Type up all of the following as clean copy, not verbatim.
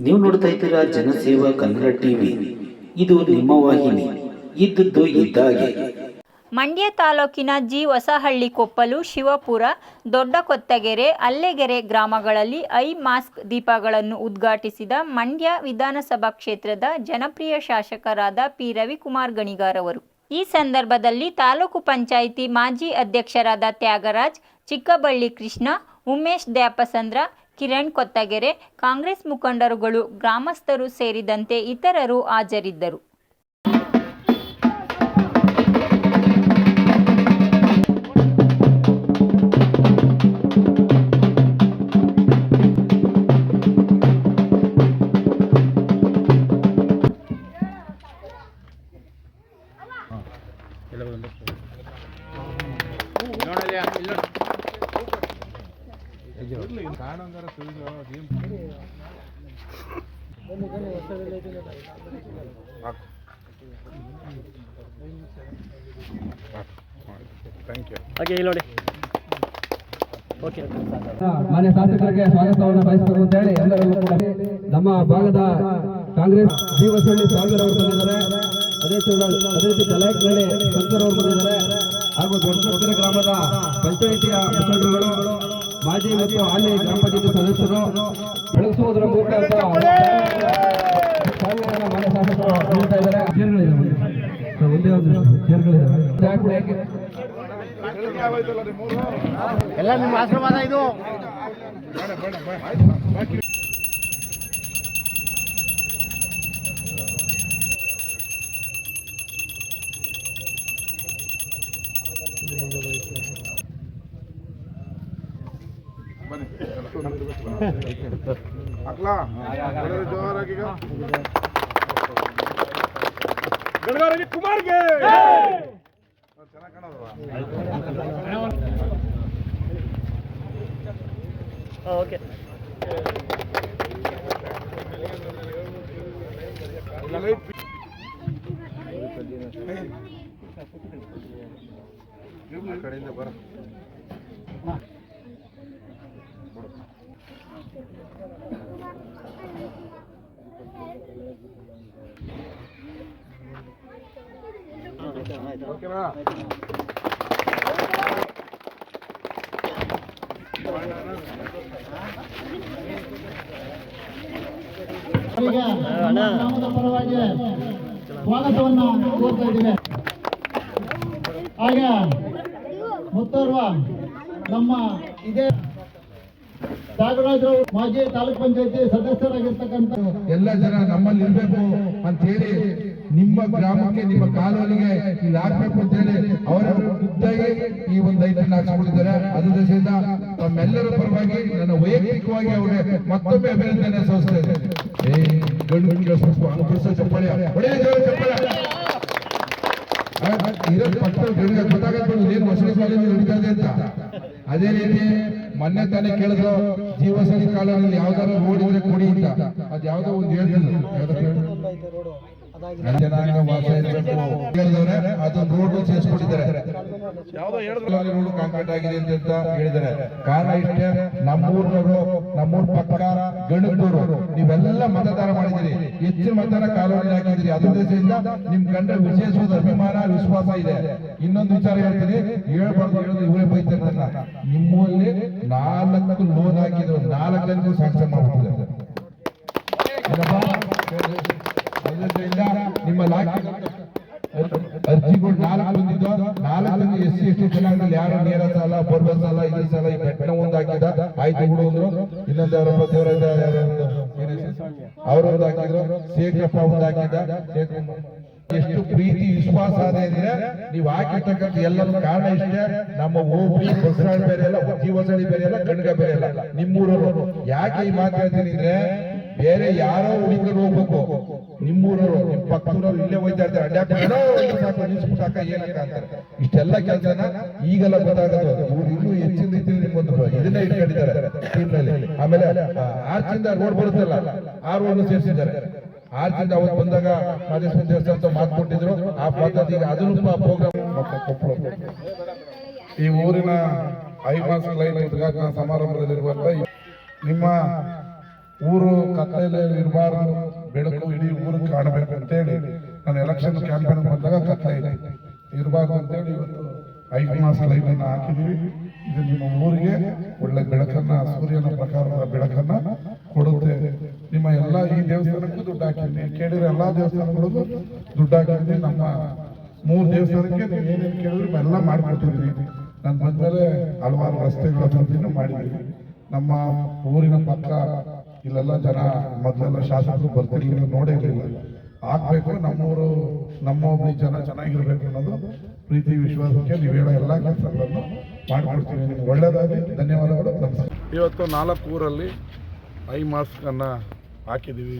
ನೀವು ನೋಡ್ತಾ ಇದ್ದೀರಾ ಜನಸೇವಾ ಕನ್ನಡ ಟಿವಿ. ಇದು ನಿಮ್ಮ ವಾಹಿನಿ. ಇದ್ದದ್ದು ಇದ್ದಾಗೆ. ಮಂಡ್ಯ ತಾಲೂಕಿನ ಹೊಸಹಳ್ಳಿ, ಕೊಪ್ಪಲು, ಶಿವಪುರ, ದೊಡ್ಡ ಕೊತ್ತಗೆರೆ, ಅಲ್ಲೆಗೆರೆ ಗ್ರಾಮಗಳಲ್ಲಿ ಐ ಮಾಸ್ಕ್ ದೀಪಗಳನ್ನು ಉದ್ಘಾಟಿಸಿದ ಮಂಡ್ಯ ವಿಧಾನಸಭಾ ಕ್ಷೇತ್ರದ ಜನಪ್ರಿಯ ಶಾಸಕರಾದ ಪಿ ರವಿಕುಮಾರ್ ಗಣಿಗಾರ್ ಅವರು. ಈ ಸಂದರ್ಭದಲ್ಲಿ ತಾಲೂಕು ಪಂಚಾಯಿತಿ ಮಾಜಿ ಅಧ್ಯಕ್ಷರಾದ ತ್ಯಾಗರಾಜ್, ಚಿಕ್ಕಬಳ್ಳಿ ಕೃಷ್ಣ, ಉಮೇಶ್ ದ್ಯಾಪಸಂದ್ರ, ಕಿರಣ್ ಕೊತ್ತಗೆರೆ, ಕಾಂಗ್ರೆಸ್ ಮುಖಂಡರುಗಳು, ಗ್ರಾಮಸ್ಥರು ಸೇರಿದಂತೆ ಇತರರು ಹಾಜರಿದ್ದರು. ಮಾನ್ಯ ಶಾಸಕರಿಗೆ ಸ್ವಾಗತವನ್ನು ಬಯಸಬೇಕು ಅಂತ ಹೇಳಿ ಎಲ್ಲರಲ್ಲೂ ಕೂಡ ನಮ್ಮ ಭಾಗದ ಕಾಂಗ್ರೆಸ್ ಹೊಸಹಳ್ಳಿ ಸ್ವಾಮಿ ಅವರು ಬಂದಿದ್ದಾರೆ. ಅದೇ ರೀತಿ ತಲಾಯಕ್ನಳ್ಳಿ ಶಂಕರ್ ಅವರು ಬಂದಿದ್ದಾರೆ. ಹಾಗೂ ದೊಡ್ಡ ಗ್ರಾಮದ ಪಂಚಾಯಿತಿಯ ಮುಖಂಡರುಗಳು, ಮಾಜಿ ಮತ್ತು ಹಾಲಿ ಗ್ರಾಮ ಪಂಚಾಯತಿ ಸದಸ್ಯರು ಬೆಳೆಸುವುದರ ಮೂಲಕ ಮಾನ್ಯ ಶಾಸಕರು ಹೇಳ್ತಾ ಇದ್ದಾರೆ. ಒಂದೇ ಒಂದು ಚೇರ್ಗಳಿದ್ದಾವೆ. ಎಲ್ಲ ನಿಮ್ಮ ಆಶೀರ್ವಾದ ಇದು. ಗಣಗಾರಗಿ ಕುಮಾರ್ಗೆ ಓಕೆ. ಕಡೆಯಿಂದ ಬರ ಓಕೆನಾ? ಗ್ರಾಮದ ಪರವಾಗಿ ಸ್ವಾಗತವನ್ನು ಕೋರ್ತಾ ಇದ್ದೇವೆ. ಹಾಗೆ ಮುತ್ತೋರ್ವ ನಮ್ಮ ಇದೇ ತ್ಯಾಗರಾಜರು ಮಾಜಿ ತಾಲೂಕ್ ಪಂಚಾಯತಿ ಸದಸ್ಯರಾಗಿರ್ತಕ್ಕಂಥ ಎಲ್ಲ ಜನ ನಮ್ಮಲ್ಲಿ ಇರ್ಬೇಕು ಅಂತ ಹೇಳಿ, ನಿಮ್ಮ ಗ್ರಾಮಕ್ಕೆ ನಿಮ್ಮ ಕಾಲೋನಿಗೆ ಇಲ್ಲಿ ಹಾಕ್ಬೇಕು ಅಂತ ಹೇಳಿ ಅವರ ಖುದ್ದಾಗಿ ಈ ಒಂದು ಲೈಟನ್ನು ಹಾಕಿಸ್ಕೊಂಡಿದ್ದಾರೆ. ಅದ್ರ ದಶೆಯಿಂದ ತಮ್ಮೆಲ್ಲರ ಪರವಾಗಿ ನನ್ನ ವೈಯಕ್ತಿಕವಾಗಿ ಅವರಿಗೆ ಮತ್ತೊಮ್ಮೆ ಅಭಿನಂದನೆ ಸಲ್ಲಿಸ್ತಾ ಇದ್ದೇನೆ. ಇರೋದು ಪಕ್ಕ ಗೊತ್ತಾಗತ್ತೆ ಏನು ಹೊಸಳಿ ಕಾಲೇಜು ನಡೀತದೆ ಅಂತ. ಅದೇ ರೀತಿ ಮೊನ್ನೆ ತಾನೇ ಕೇಳಿದ್ರು ಹೊಸಳಿ ಕಾಲೋನಿಯಲ್ಲಿ ಯಾವ್ದಾದ್ರು ರೋಡ್ ಇದ್ರೆ ಕೊಡಿ ಅಂತ. ಅದ್ ಯಾವ್ದೋ ಒಂದು ಹೇಳ್ತಿದ್ರು ಜನಾಂಗ ವಾಸ ಇರಬೇಕು ಹೇಳಿದವ್ರೆ, ಅದೊಂದು ರೋಡ್ ಸೇರಿಸ್ಕೊಂಡಿದ್ದಾರೆ. ರೋಡ್ ಕಾಂಕ್ರೀಟ್ ಆಗಿದೆ ಅಂತ ಹೇಳಿದ್ದಾರೆ. ಕಾರಣ ಇಷ್ಟೇ, ನಮ್ಮೂರ್ನವರು, ನಮ್ಮೂರ್ ಪಕ್ಕ ಗಣಕರು ನೀವೆಲ್ಲ ಮತದಾನ ಮಾಡಿದಿರಿ, ಹೆಚ್ಚಿನ ಮತದಾನ ಕಾಲೋನಿ ಹಾಕಿದಿರಿ. ಅದ್ರ ದೃಷ್ಟಿಯಿಂದ ನಿಮ್ ಕಂಡ ವಿಶೇಷವಾದ ಅಭಿಮಾನ, ವಿಶ್ವಾಸ ಇದೆ. ಇನ್ನೊಂದು ವಿಚಾರ ಹೇಳ್ತೀನಿ, ಹೇಳ್ಬಾರ್ದು ಹೇಳೋದು ಇವರೇ ಬೈತಾರೆ. ನಿಮ್ಮಲ್ಲಿ 4 ಲೋನ್ ಹಾಕಿದ್ರು, 4 ಜನಕ್ಕೂ ಸ್ಯಾಂಕ್ಷನ್ ಮಾಡ್ಬಿಟ್ಟಿದ್ದಾರೆ. ನಿಮ್ಮ ಅರ್ಜಿಗಳು 4 ಬಂದಿದ್ದು, 4 SC ST ಜನಾಂಗದಲ್ಲಿ ಯಾರು ನೇರ ಸಾಲ, ಬೋರ್ವೆಲ್ ಸಾಲ, ಈ ಸಾಲ, ಈ ಬೆಟ್ಟನ ಒಂದು ಹಾಕಿದ ಆಯ್ತು ಬಿಡು ಅಂದ್ರು. ಇನ್ನೊಂದು ಅವರೊಂದು ಹಾಕಿದ್ರು, ಶೇಖಪ್ಪ ಒಂದು ಹಾಕಿದ. ಎಷ್ಟು ಪ್ರೀತಿ ವಿಶ್ವಾಸ ಅದೇ ಅಂದ್ರೆ ನೀವು ಹಾಕಿರ್ತಕ್ಕಂಥ ಎಲ್ಲರ ಕಾರಣ ಇಷ್ಟೇ. ನಮ್ಮ ಹೋಬಳಿ ಬಸರಾಳ್ ಬೇರೆ ಅಲ್ಲ, ಹೊಸಳ್ಳಿ ಬೇರೆ ಅಲ್ಲ, ಗಣಗ ಬೇರೆ ಅಲ್ಲ, ನಿಮ್ಮೂರವರು. ಯಾಕೆ ಈ ಮಾತು ಹೇಳ್ತೀನಿ ಅಂದ್ರೆ, ಬೇರೆ ಯಾರೋ ಹುಡುಗರು ಹೋಗ್ಬೇಕು, ನಿಮ್ಮೂರವರು, ನಿಮ್ ಪಕ್ಕದೂರವ್ರು ಇಲ್ಲೇ ಹೋಯ್ತಾ ಇರ್ತಾರೆ. ಅಡ್ಡಾಕ ಏನಕ್ಕ ಅಂತಾರೆ. ಇಷ್ಟೆಲ್ಲ ಕೆಲಸನ ಈಗೆಲ್ಲ ಗೊತ್ತಾಗೋದು. ಇವ್ರು ಇನ್ನೂ ಹೆಚ್ಚಿನ ರೀತಿಯಲ್ಲಿ ನಿಮ್ಮೊಂದು ಇದನ್ನೇ ಇಟ್ಕೊಂಡಿದ್ದಾರೆ ಟೀಮ್ನಲ್ಲಿ. ಆಮೇಲೆ ಆರ್ಚಿಂದ ರೋಡ್ ಬರುತ್ತಲ್ಲ, ಆ ರೋಡ್ ಸೇರಿಸಿದ್ದಾರೆ. ಆರ್ಚಿಂದ ಅವತ್ತು ಬಂದಾಗ ಮಾದೇಶ್ವರ ದೇವಸ್ಥಾನ ಮಾತು ಕೊಟ್ಟಿದ್ರು. ಆ ಪದ್ಧತಿ ಅದನ್ನು ಪ್ರೋಗ್ರಾಮ್. ಈ ಊರಿನ ಐಮಾಸ್ ಲೈನ್ ಉದ್ಘಾಟನಾ ಸಮಾರಂಭದಲ್ಲಿರುವಂತ ನಿಮ್ಮ ಊರು ಕತ್ತಲೆ ಇರಬಾರ್ದು, ಬೆಳಕು ಇಡೀ ಊರಿಗೆ ಕಾಣಬೇಕು ಅಂತೇಳಿ ನಾನು ಎಲೆಕ್ಷನ್ ಕ್ಯಾಂಪೇನ್ ಬಂದಾಗ ಕತ್ತಲೆ ಇರಬಾರ್ದು ಅಂತೇಳಿ ಇವತ್ತು 5 ಮಾಸ ಲೈಟನ್ನು ಹಾಕಿದ್ದೀವಿ. ಇದು ನಿಮ್ಮ ಊರಿಗೆ ಒಳ್ಳೆ ಬೆಳಕನ್ನ, ಸೂರ್ಯನ ಪ್ರಕಾರದ ಬೆಳಕನ್ನ ಕೊಡುತ್ತೆ. ನಿಮ್ಮ ಎಲ್ಲ ಈ ದೇವಸ್ಥಾನಕ್ಕೂ ದುಡ್ಡು ಹಾಕಿದ್ದೀನಿ, ಕೇಳಿದ್ರೆ ಎಲ್ಲಾ ದೇವಸ್ಥಾನಗಳಿಗೂ ದುಡ್ಡು ಹಾಕಿದ್ದೀನಿ. ನಮ್ಮ 3 ದೇವಸ್ಥಾನಕ್ಕೆ ನೀವು ಏನೇನು ಕೇಳಿದ್ರು ಎಲ್ಲ ಮಾಡಿಕೊಟ್ಟಿದ್ದೀನಿ. ನಾನು ಬಂದ್ಮೇಲೆ ಹಲವಾರು ರಸ್ತೆಗಳ ಅಭಿವೃದ್ಧಿನೂ ಮಾಡಿದ್ದೀನಿ. ನಮ್ಮ ಊರಿನ ಪಕ್ಕ ಇಲ್ಲೆಲ್ಲ ಜನ ಮೊದಲೆಲ್ಲ ಶಾಸಕರು ಬರ್ತಿರ್ಲಿಲ್ಲ, ನೋಡೇ ಇರಲಿಲ್ಲ. ಆಗ್ಬೇಕು, ನಮ್ಮೂರು ನಮ್ಮ ಒಬ್ಬ ಜನ ಚೆನ್ನಾಗಿರ್ಬೇಕು ಅನ್ನೋದು ಪ್ರೀತಿ ವಿಶ್ವಾಸಕ್ಕೆ ನೀವು ಹೇಳೋ ಎಲ್ಲ ಕೆಲಸಗಳನ್ನು ಮಾಡಿಕೊಡ್ತೀವಿ. ನಿಮ್ಗೆ ಒಳ್ಳೆಯದಾಗಿ ಧನ್ಯವಾದಗಳು. ನಮಸ್ಕಾರ. ಇವತ್ತು 4 ಊರಲ್ಲಿ ಐ ಮಾಸ್ಕನ್ನು ಹಾಕಿದ್ದೀವಿ.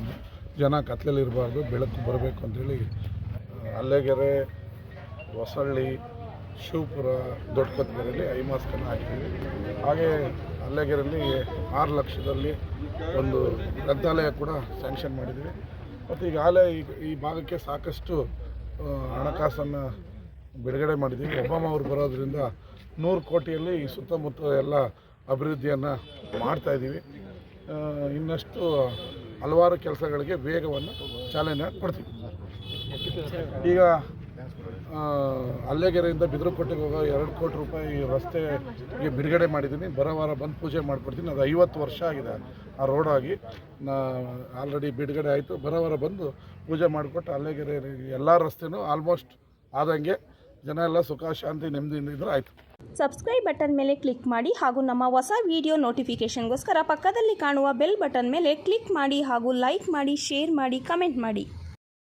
ಜನ ಕತ್ಲೆಯಲ್ಲಿ ಇರಬಾರ್ದು, ಬೆಳಕು ಬರಬೇಕು ಅಂತೇಳಿ ಅಲ್ಲೆಗೆರೆ, ಹೊಸಳ್ಳಿ, ಶಿವಪುರ, ದೊಡ್ಡಕೊತ್ತಗೆರೆಯಲ್ಲಿ ಐ ಮಾಸ್ಕನ್ನು ಹಾಕಿದ್ದೀವಿ. ಹಾಗೆ ಅಲ್ಲೆಗೆರೆಯಲ್ಲಿ 6 ಲಕ್ಷದಲ್ಲಿ ಒಂದು ಗ್ರಂಥಾಲಯ ಕೂಡ ಸ್ಯಾಂಕ್ಷನ್ ಮಾಡಿದ್ದೀವಿ. ಮತ್ತು ಈಗಾಗಲೇ ಈ ಭಾಗಕ್ಕೆ ಸಾಕಷ್ಟು ಹಣಕಾಸನ್ನು ಬಿಡುಗಡೆ ಮಾಡಿದ್ದೀವಿ. ಒಬ್ಬಮ್ಮ ಅವರು ಬರೋದ್ರಿಂದ 100 ಕೋಟಿಯಲ್ಲಿ ಈ ಸುತ್ತಮುತ್ತ ಎಲ್ಲ ಅಭಿವೃದ್ಧಿಯನ್ನು ಮಾಡ್ತಾಯಿದ್ದೀವಿ. ಇನ್ನಷ್ಟು ಹಲವಾರು ಕೆಲಸಗಳಿಗೆ ವೇಗವನ್ನು ಚಾಲನೆ ಕೊಡ್ತೀವಿ. ಈಗ ಅಲ್ಲೆಗೆರೆಯಿಂದ ಬಿದಿರುಕೋಟೆಗೆ ಹೋಗೋ 2 ಕೋಟಿ ರೂಪಾಯಿ ರಸ್ತೆಗೆ ಬಿಡುಗಡೆ ಮಾಡಿದ್ದೀನಿ. ಬರೋ ವಾರ ಬಂದು ಪೂಜೆ ಮಾಡಿಕೊಡ್ತೀನಿ. ಅದು 50 ವರ್ಷ ಆಗಿದೆ ಆ ರೋಡ್ ಆಗಿ. ಆಲ್ರೆಡಿ ಬಿಡುಗಡೆ ಆಯಿತು. ಬರೋ ವಾರ ಬಂದು ಪೂಜೆ ಮಾಡಿಕೊಟ್ಟು ಅಲ್ಲೆಗೆರೆ ಎಲ್ಲ ರಸ್ತೆನೂ ಆಲ್ಮೋಸ್ಟ್ ಆದಂಗೆ ಜನ ಎಲ್ಲ ಸುಖ ಶಾಂತಿ ನೆಮ್ಮದಿಯಿಂದ ಇದ್ರೆ ಆಯಿತು. ಸಬ್ಸ್ಕ್ರೈಬ್ ಬಟನ್ ಮೇಲೆ ಕ್ಲಿಕ್ ಮಾಡಿ ಹಾಗೂ ನಮ್ಮ ಹೊಸ ವಿಡಿಯೋ ನೋಟಿಫಿಕೇಷನ್ಗೋಸ್ಕರ ಪಕ್ಕದಲ್ಲಿ ಕಾಣುವ ಬೆಲ್ ಬಟನ್ ಮೇಲೆ ಕ್ಲಿಕ್ ಮಾಡಿ ಹಾಗೂ ಲೈಕ್ ಮಾಡಿ, ಶೇರ್ ಮಾಡಿ, ಕಮೆಂಟ್ ಮಾಡಿ.